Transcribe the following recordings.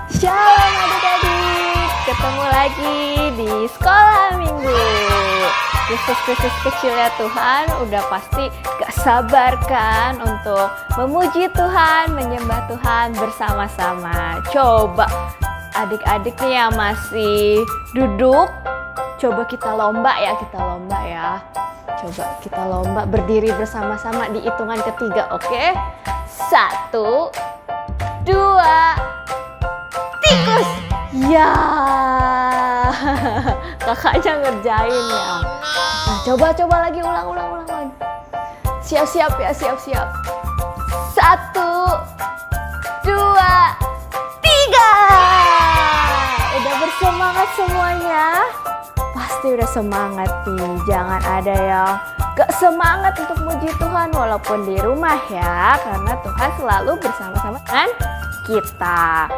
Shalom adik-adik, ketemu lagi di sekolah minggu. Kristus kecilnya Tuhan udah pasti gak sabar kan untuk memuji Tuhan, menyembah Tuhan bersama-sama. Coba adik-adik nih yang masih duduk, coba kita lomba ya. Coba kita lomba berdiri bersama-sama di hitungan ketiga, oke? 1, 2, tikus. Ya, kakaknya ngerjain ya. Nah, coba lagi, ulang. Siap ya, siap. 1, 2, 3. Udah bersemangat semuanya? Pasti udah semangat nih. Jangan ada yang gak semangat untuk muji Tuhan walaupun di rumah ya, karena Tuhan selalu bersama-sama dengan kita.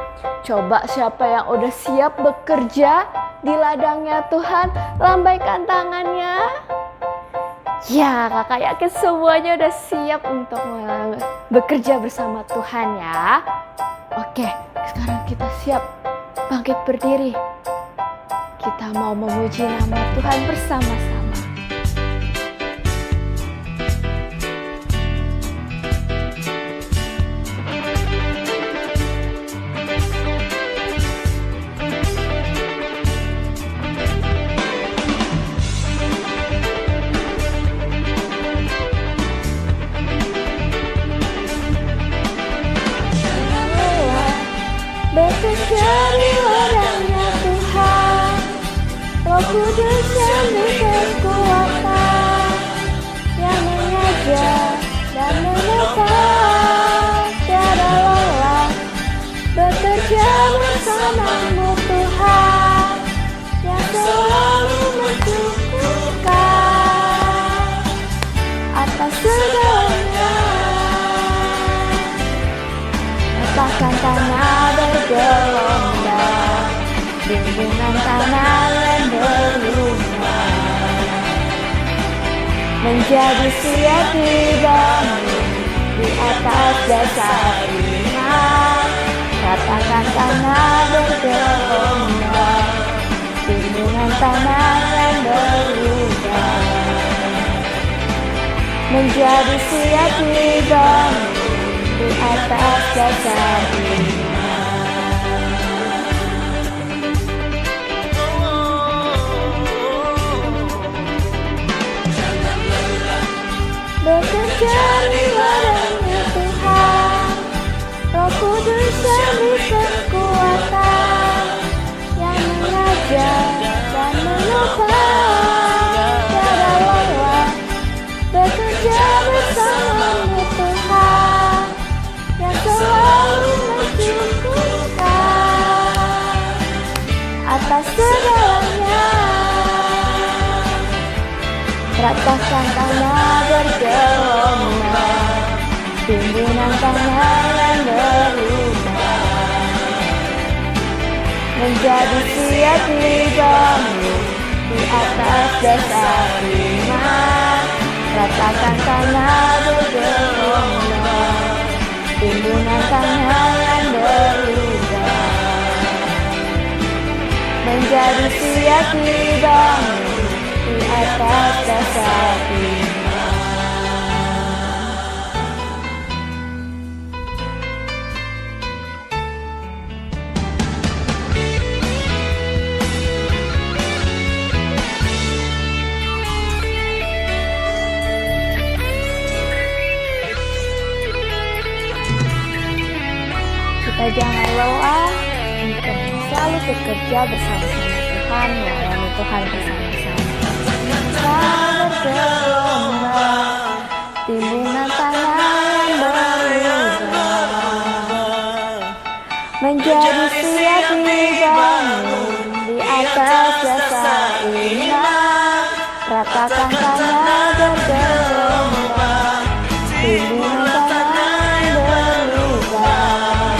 Coba siapa yang udah siap bekerja di ladangnya Tuhan, lambaikan tangannya. Ya, kakak yakin semuanya udah siap untuk bekerja bersama Tuhan ya. Oke, sekarang kita siap bangkit berdiri. Kita mau memuji nama Tuhan bersama-sama. Bekerja di ladangnya Tuhan, Roh Kudus yang berkekuatan, yang mengajar dan menopang, tiada lelah. Bekerja bersamamu Tuhan, yang selalu mencukupkan atas segalanya. Bahkan tanah bergelombang, bimbingan tanah yang berlubang, menjadi siap dibangun di atas dasar iman. Katakan tanah bergelombang, bimbingan tanah yang berlubang, menjadi siap dibangun di atas dasar iman. Bekerja di ladangnya Tuhan, Roh Kudus yang berkekuatan, yang mengajar dan menopang, tiada lelah. Bekerja bersamamu Tuhan, yang selalu mencukupkan atas segalanya. Ratakan tanah bergelombang, pimpinan tanah yang berubah, menjadi siap dibangun di atas dasar iman. Ratakan tanah bergelombang, timbunan tanah yang berubah, menjadi siap dibangun di atas dasar iman. Kita jangan lelah untuk selalu bekerja bersama-sama Tuhan, melayani Tuhan bersama-sama. Tanah bergelombang, timbunan tanah yang berubah, menjadi siap dibangun di atas dasar iman. Ratakan tanah bergelombang, timbunan tanah yang berubah,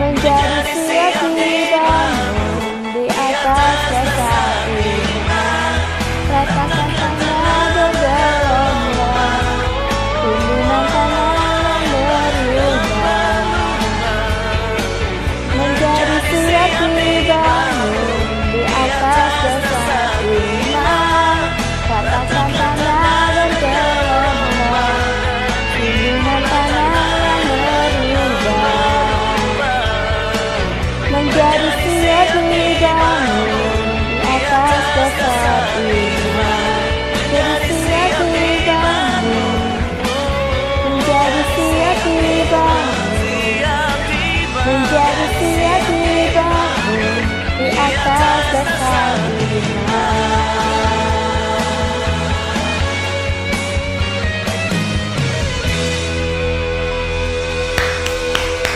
menjadi siap dibangun di atas dasar iman. Ratakan tanah bergelombang, timbunan tanah yang berubah, dibangun di atas dasar iman. Katakan tanah bergelora, tumbuhan tanah yang berubah menjadi siap dibangun di atas dasar iman. Menjadi siap dibangun, menjadi siap dibangun, menjadi siap dibangun di atas dasar iman.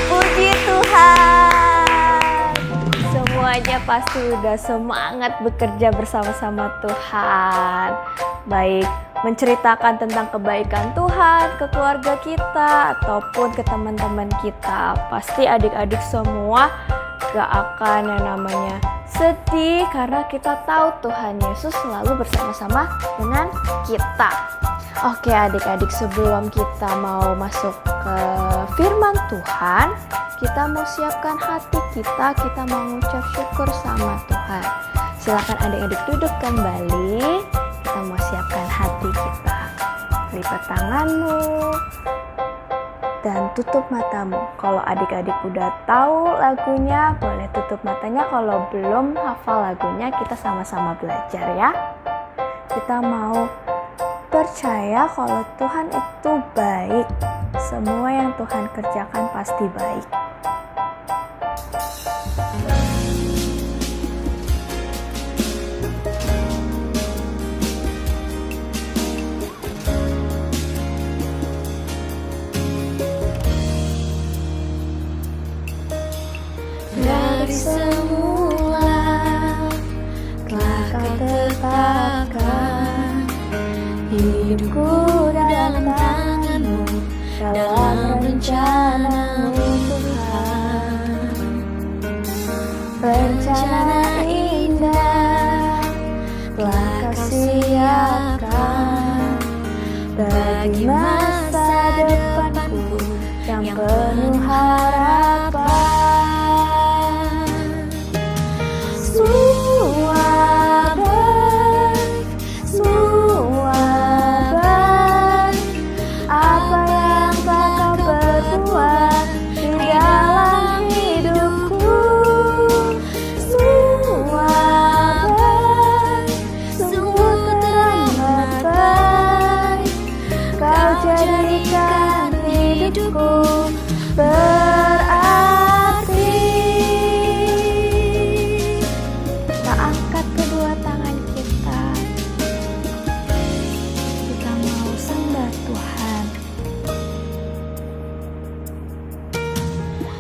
Puji Tuhan, semuanya pasti udah semangat bekerja bersama-sama Tuhan. Baik menceritakan tentang kebaikan Tuhan ke keluarga kita ataupun ke teman-teman kita. Pasti adik-adik semua gak akan yang namanya sedih karena kita tahu Tuhan Yesus selalu bersama-sama dengan kita. Oke adik-adik, sebelum kita mau masuk ke firman Tuhan, kita mau siapkan hati kita mau mengucap syukur sama Tuhan. Silakan adik-adik duduk kembali, kita mau siapkan hati kita. Lipat tanganmu dan tutup matamu. Kalau adik-adik udah tahu lagunya, boleh tutup matanya. Kalau belum hafal lagunya, kita sama-sama belajar ya. Kita mau percaya kalau Tuhan itu baik. Semua yang Tuhan kerjakan pasti baik. Dari semula telah Kau tetapkan hidupku dalam tangan-Mu, dalam rencana-Mu Tuhan. Rencana indah telah Kau siapkan bagi masa depanku yang penuh harapan.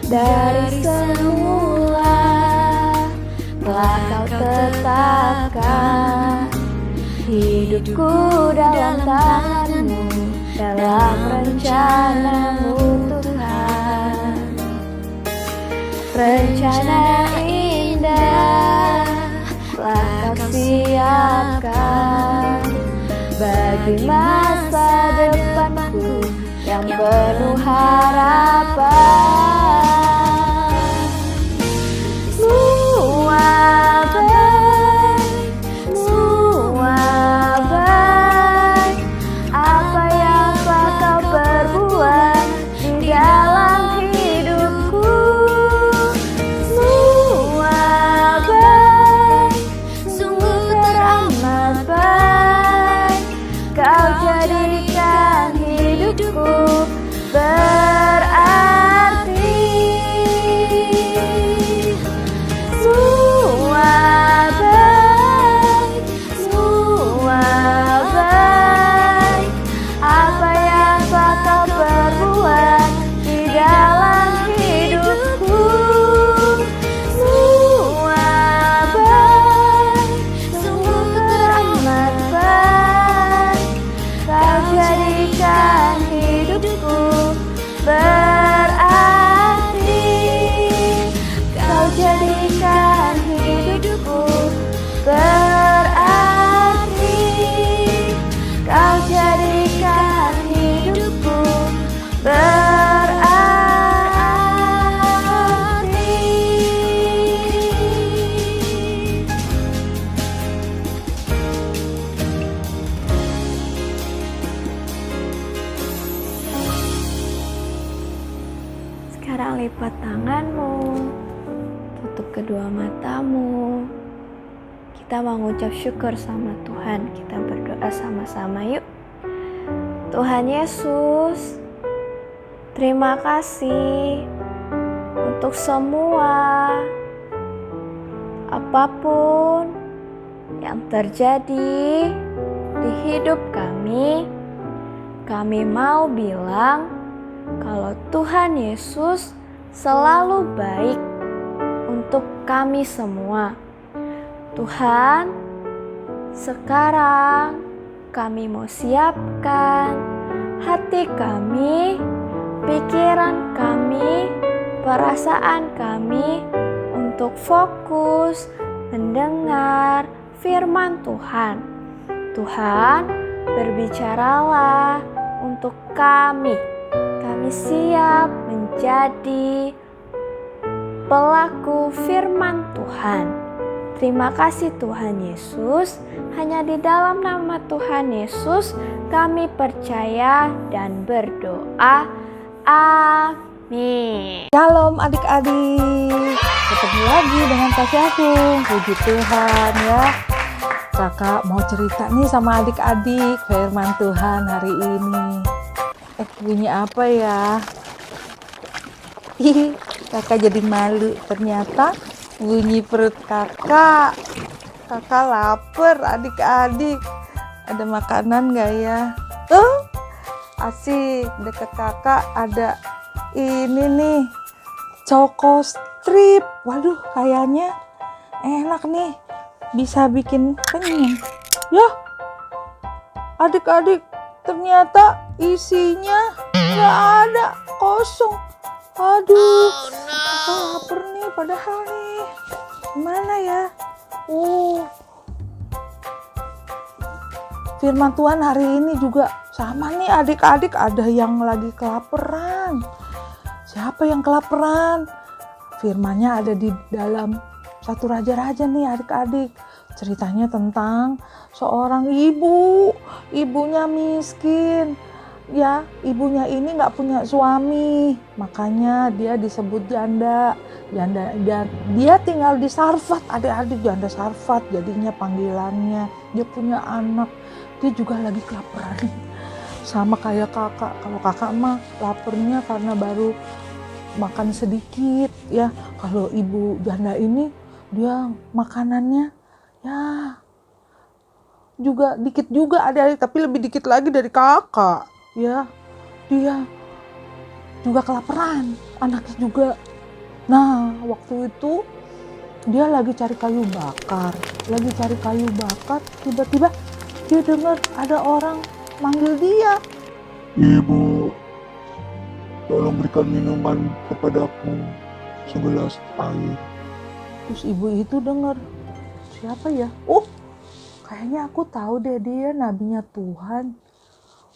Dari semula telah Kau tetapkan hidupku dalam tangan-Mu, dalam rencana-Mu Tuhan. Rencana indah telah Kau siapkan bagi masa depanku yang penuh harapan. Jadikan hidupku berarti. angkat tanganmu, tutup kedua matamu. Kita mau ngucap syukur sama Tuhan. Kita berdoa sama-sama yuk. Tuhan Yesus, terima kasih untuk semua apapun yang terjadi di hidup kami. Kami mau bilang kalau Tuhan Yesus selalu baik untuk kami semua. Tuhan, sekarang kami mau siapkan hati kami, pikiran kami, perasaan kami untuk fokus mendengar firman Tuhan. Tuhan, berbicaralah untuk kami. Kami siap menjadi pelaku firman Tuhan. Terima kasih Tuhan Yesus. Hanya di dalam nama Tuhan Yesus kami percaya dan berdoa. Amin. Shalom adik-adik, ketemu lagi dengan Kak Syahung. Puji Tuhan ya. Kakak mau cerita nih sama adik-adik firman Tuhan hari ini. Bunyi apa ya? Kakak jadi malu, ternyata bunyi perut kakak. Kakak lapar adik-adik. Ada makanan gak ya? Asik, dekat kakak ada ini nih, Choco Strip. Waduh, kayaknya enak nih, bisa bikin kenyang. Ya, adik-adik, ternyata isinya nggak ada, kosong. Aduh, aku lapar nih padahal nih. Gimana ya? Firman Tuhan hari ini juga sama nih adik-adik, ada yang lagi kelaparan. Siapa yang kelaparan? Firmannya ada di dalam 1 Raja-Raja nih adik-adik. Ceritanya tentang seorang ibu. Ibunya miskin. Ya, ibunya ini gak punya suami. Makanya dia disebut janda. Dia tinggal di Sarfat, adik-adik, janda Sarfat jadinya panggilannya. Dia punya anak. Dia juga lagi kelaparan. Sama kayak kakak. Kalau kakak mah laparnya karena baru makan sedikit ya. Kalau ibu janda ini dia makanannya ya juga dikit juga adik-adik, tapi lebih dikit lagi dari kakak ya. Dia juga kelaparan, anaknya juga. Nah, waktu itu dia lagi cari kayu bakar. Tiba-tiba dia dengar ada orang manggil dia. Ibu, tolong berikan minuman kepadaku segelas air. Terus ibu itu dengar, siapa ya? Kayaknya aku tahu deh, dia nabinya Tuhan.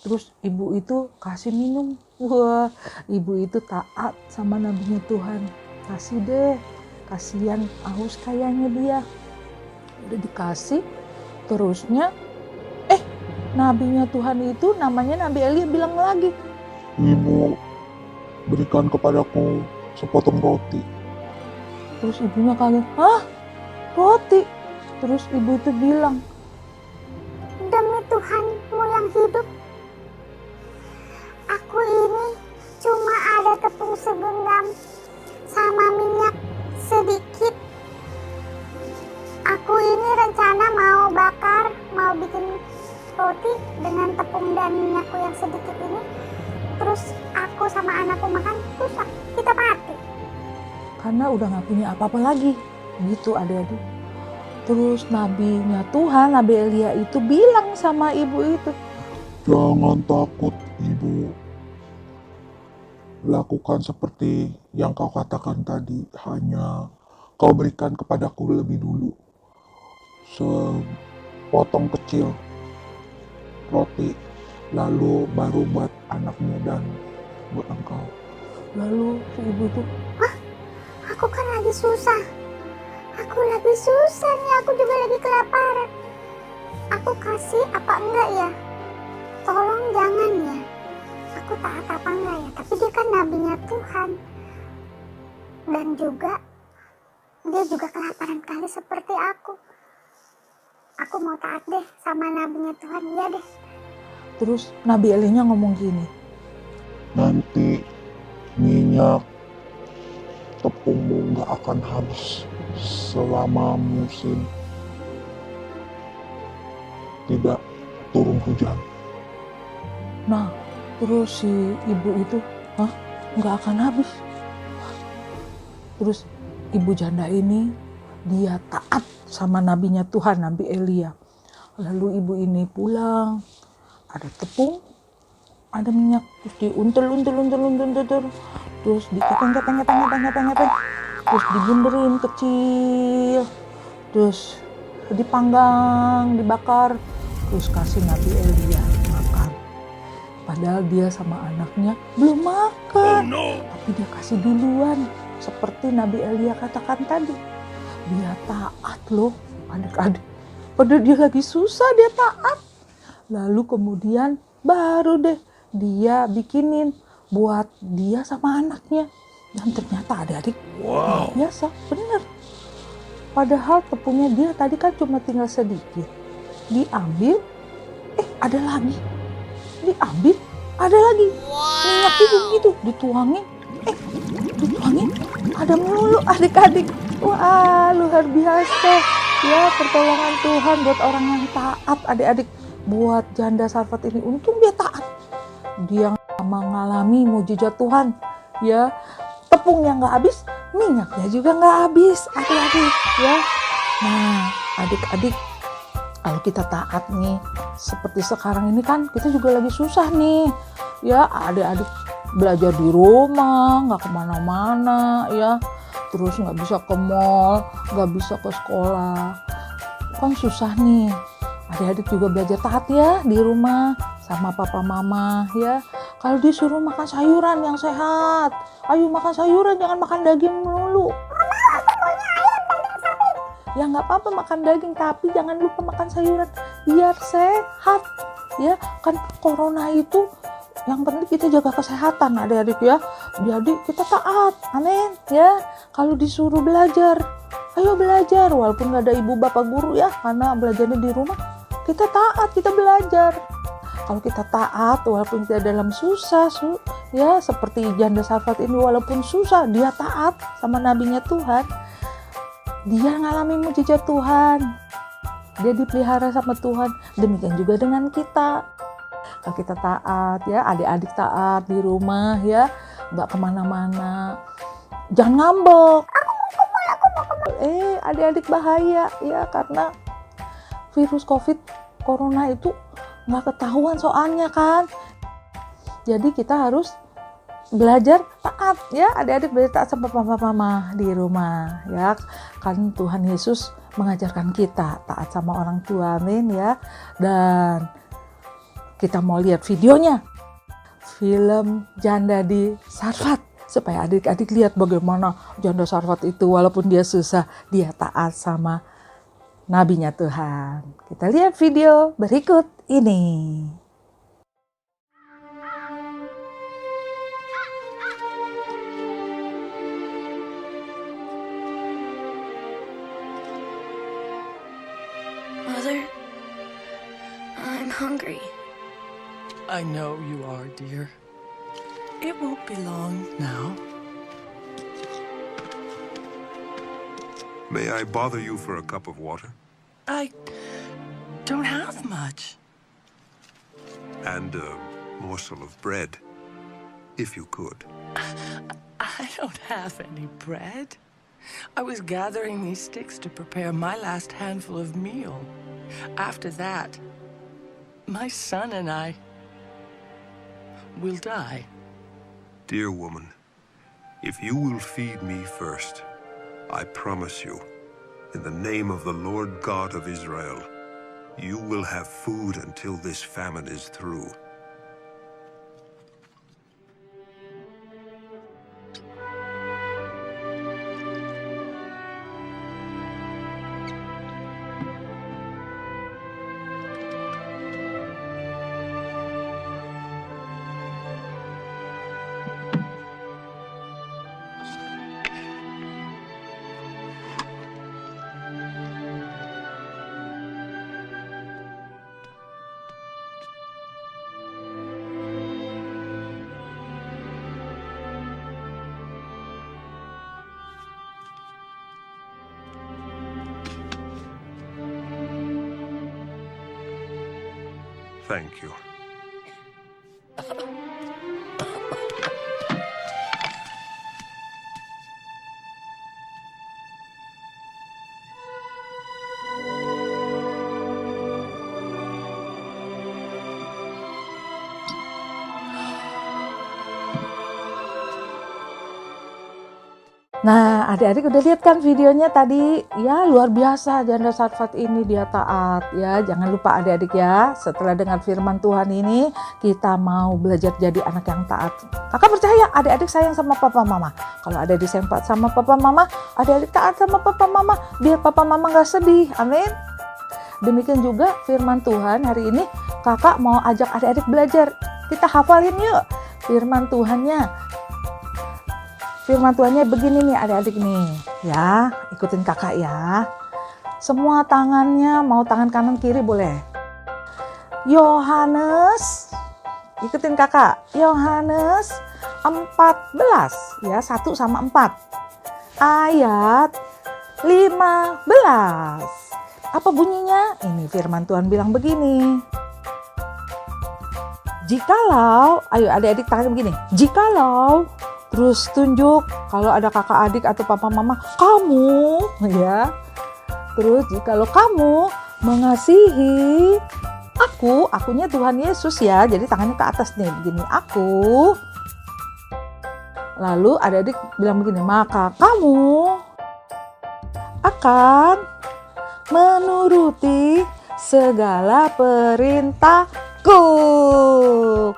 Terus ibu itu kasih minum. Wah, ibu itu taat sama nabinya Tuhan. Kasih deh, kasihan haus kayaknya dia. Udah dikasih, terusnya nabinya Tuhan itu namanya Nabi Elia bilang lagi, Ibu, berikan kepadaku sepotong roti. terus ibunya kaget, hah? Roti? Terus ibu itu bilang, demi Tuhanmu yang hidup, aku ini cuma ada tepung segenggam sama minyak sedikit. Aku ini rencana mau bikin roti dengan tepung dan minyakku yang sedikit ini. Terus aku sama anakku makan, terus kita mati. karena udah gak punya apa-apa lagi. Gitu adik-adik. Terus nabinya Tuhan, Nabi Elia itu bilang sama ibu itu, Jangan takut, Ibu. Lakukan seperti yang kau katakan tadi, hanya kau berikan kepadaku lebih dulu sepotong kecil roti, lalu baru buat anakmu dan buat engkau. lalu si ibu itu, Aku kan lagi susah. Aku lagi susah nih, aku juga lagi kelaparan. Aku kasih apa enggak ya? Tolong jangan ya. Aku taat apa enggak ya? Tapi dia kan nabinya Tuhan. Dan juga dia juga kelaparan kali seperti aku. Aku mau taat deh sama nabinya Tuhan, ya deh. Terus Nabi Elinya ngomong gini, Nanti minyak tepungmu nggak akan habis selama musim tidak turun hujan. nah terus si ibu itu, nggak akan habis. Terus ibu janda ini dia taat sama nabinya Tuhan, Nabi Elia. Lalu ibu ini pulang, ada tepung, ada minyak, terus diuntel, terus dikepeng, terus dibunderin kecil, terus dipanggang, dibakar, terus kasih Nabi Elia makan. Padahal dia sama anaknya belum makan, tapi dia kasih duluan, seperti Nabi Elia katakan tadi. Dia taat loh adik-adik, padahal dia lagi susah dia taat. Lalu kemudian baru deh dia bikinin buat dia sama anaknya. Dan ternyata adik-adik luar biasa, bener. Padahal tepungnya dia tadi kan cuma tinggal sedikit. Diambil, ada lagi. Diambil, ada lagi. Minyak itu gitu, dituangin, ada melulu adik-adik. Wah, luar biasa. Ya, pertolongan Tuhan buat orang yang taat, adik-adik. Buat janda Sarfat ini, untung dia taat. Dia mengalami mujizat Tuhan. Ya, tepungnya nggak habis, minyaknya juga nggak habis, adik-adik. Ya, nah adik-adik, kalau kita taat nih, seperti sekarang ini kan kita juga lagi susah nih. Ya, adik-adik belajar di rumah, nggak kemana-mana, ya. Terus nggak bisa ke mall, nggak bisa ke sekolah. Kan susah nih. Adik-adik juga belajar taat ya di rumah sama papa mama ya. Kalau disuruh makan sayuran yang sehat, ayo makan sayuran, jangan makan daging melulu. Ya nggak apa-apa makan daging, tapi jangan lupa makan sayuran biar sehat. Ya kan corona itu yang penting kita jaga kesehatan adik-adik ya. Jadi kita taat, amin ya. Kalau disuruh belajar, ayo belajar walaupun nggak ada ibu bapak guru ya, karena belajarnya di rumah. Kita taat, kita belajar. Kalau kita taat walaupun kita dalam susah, ya seperti janda Sarfat ini walaupun susah dia taat sama nabinya Tuhan. Dia ngalamin mujizat Tuhan. Dia dipelihara sama Tuhan. Demikian juga dengan kita. Kalau kita taat ya, adik-adik taat di rumah ya, nggak kemana-mana. Jangan ngambek. Adik-adik bahaya ya, karena virus corona itu nggak ketahuan soalnya kan. Jadi kita harus belajar taat ya, adik-adik belajar taat sama papa mama di rumah ya. Kan Tuhan Yesus mengajarkan kita taat sama orang tua, amin ya. Dan kita mau lihat videonya, film Janda di Sarfat, supaya adik-adik lihat bagaimana janda Sarfat itu walaupun dia susah, dia taat sama nabinya Tuhan. Kita lihat video berikut ini. Mother, I'm hungry. I know you are, dear. It won't be long now. May I bother you for a cup of water? I don't have much. And a morsel of bread, if you could. I don't have any bread. I was gathering these sticks to prepare my last handful of meal. After that, my son and I will die. Dear woman, if you will feed me first, I promise you, in the name of the Lord God of Israel, you will have food until this famine is through. thank you. Nah, adik-adik udah lihat kan videonya tadi? Ya, luar biasa janda Sarfat ini, dia taat ya. Jangan lupa adik-adik ya, setelah dengar firman Tuhan ini, kita mau belajar jadi anak yang taat. Kakak percaya adik-adik sayang sama papa mama. Kalau adik disempat sama papa mama, adik-adik taat sama papa mama, biar papa mama gak sedih. Amin. Demikian juga firman Tuhan hari ini, kakak mau ajak adik-adik belajar. Kita hafalin yuk firman Tuhannya. Firman Tuhannya begini nih adik-adik nih, ya ikutin kakak ya. Semua tangannya, mau tangan kanan kiri boleh. Yohanes, ikutin kakak. Yohanes 14, ya 1 sama 4. Ayat 15. Apa bunyinya? Ini firman Tuhan bilang begini. Jikalau, ayo adik-adik tangan begini. Jikalau, terus tunjuk kalau ada kakak adik atau papa mama, kamu ya. Terus jikalau kamu mengasihi aku, akunya Tuhan Yesus ya. Jadi tangannya ke atas nih begini, aku. Lalu adik-adik bilang begini, maka kamu akan menuruti segala perintahku.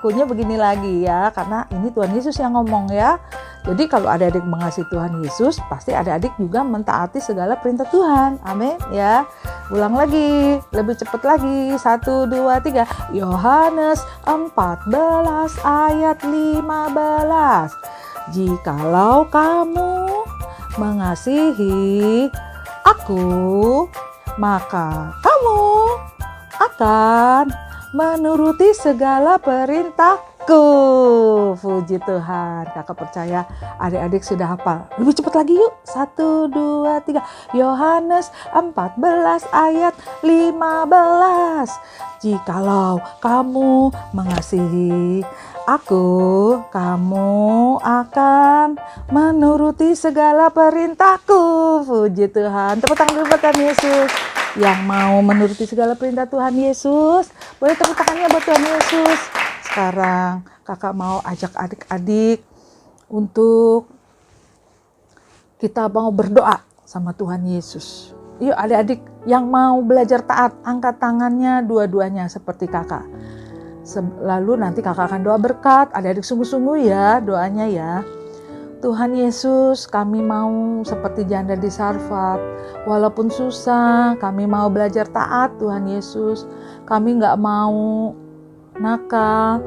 Kunya begini lagi ya, karena ini Tuhan Yesus yang ngomong ya. Jadi kalau adik-adik mengasihi Tuhan Yesus, pasti adik-adik juga mentaati segala perintah Tuhan. Amin ya. Ulang lagi, lebih cepat lagi. 1, 2, 3. Yohanes 14 ayat 15. Jikalau kamu mengasihi aku, maka kamu akan menuruti segala perintahku. Puji Tuhan. Kakak percaya adik-adik sudah hafal. Lebih cepat lagi yuk. 1, 2, 3. Yohanes 14 ayat 15. Jikalau kamu mengasihi aku, kamu akan menuruti segala perintahku. Puji Tuhan. Tepuk tangan dulu buat Tuhan Yesus. Yang mau menuruti segala perintah Tuhan Yesus, boleh tepuk tangannya buat Tuhan Yesus. Sekarang kakak mau ajak adik-adik untuk kita mau berdoa sama Tuhan Yesus. Yuk adik-adik yang mau belajar taat, angkat tangannya dua-duanya seperti kakak. Lalu nanti kakak akan doa berkat. Adik-adik sungguh-sungguh ya doanya ya. Tuhan Yesus, kami mau seperti janda di Sarfat. Walaupun susah, kami mau belajar taat Tuhan Yesus. Kami gak mau nakal.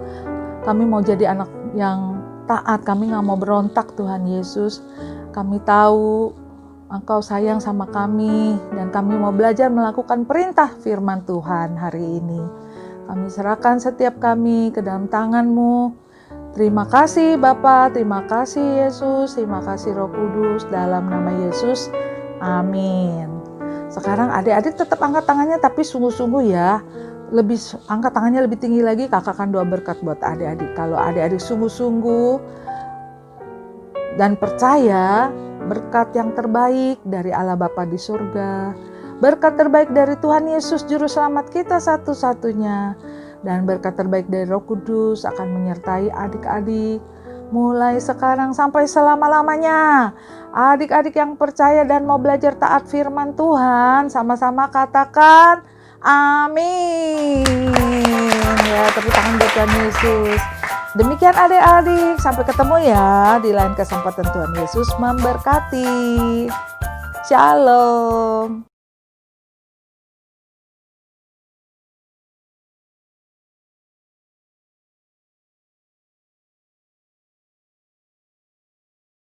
Kami mau jadi anak yang taat. Kami gak mau berontak Tuhan Yesus. Kami tahu Engkau sayang sama kami. Dan kami mau belajar melakukan perintah firman Tuhan hari ini. Kami serahkan setiap kami ke dalam tangan-Mu. Terima kasih Bapa, terima kasih Yesus, terima kasih Roh Kudus, dalam nama Yesus, amin. Sekarang adik-adik tetap angkat tangannya tapi sungguh-sungguh ya. Lebih angkat tangannya lebih tinggi lagi, kakak akan doa berkat buat adik-adik. Kalau adik-adik sungguh-sungguh dan percaya berkat yang terbaik dari Allah Bapa di surga, berkat terbaik dari Tuhan Yesus Juru Selamat kita satu-satunya, dan berkat terbaik dari Roh Kudus akan menyertai adik-adik mulai sekarang sampai selama-lamanya. Adik-adik yang percaya dan mau belajar taat firman Tuhan, sama-sama katakan amin. Ya, tepuk tangan buat Tuhan Yesus. Demikian adik-adik, sampai ketemu ya di lain kesempatan. Tuhan Yesus memberkati. Shalom.